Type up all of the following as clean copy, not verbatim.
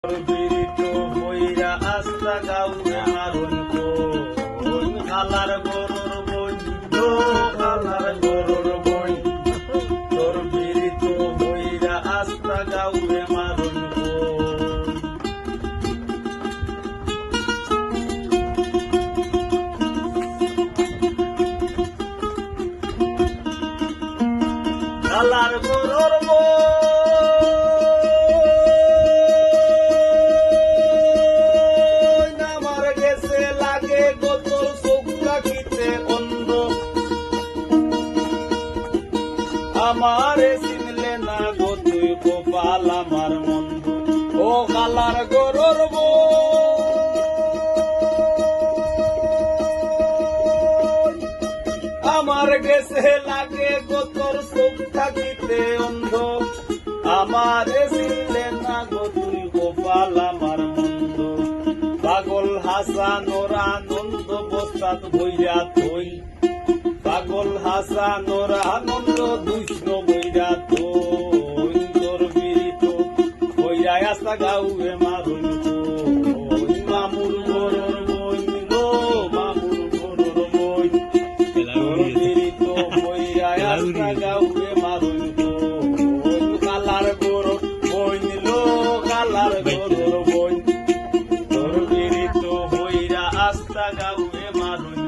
বিরিত বইরা আস্তা গাউরে মারুন কোন খালার গরুর বই খালার গরুর বই তোর বিরিত বইরা আস্তা গাউরে মারুন খালার গরুর বই আমারে চিনলে না গো তুই গোপাল আমার বন্ধু ও খালার গরুর বই আমার গেছে লাগে গো তোর চোখ থাকিতে অন্ধ আমারে চিনলে না গো তুই গোপাল আমার বন্ধু পাগল হাসান ওর আনন্দ বস্তাত বইরা তুই পাগল হাসান ওর আনন্দ দুষ্ণ বইরা তুই তোর বিরিত বইরা আস্তা গাউয়ে মারুন মামুর গরুর বই গো মামুর গরুর বই তোর বিরিত বইরা আস্তা গাউয়ে মারুন কালার গরুর বই লো কালার গরুর বই তোর বিরিত বইরা আস্তা গাউয়ে মারুন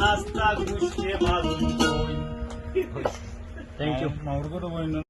আস্তা ঘুষে মারুন। Thank you.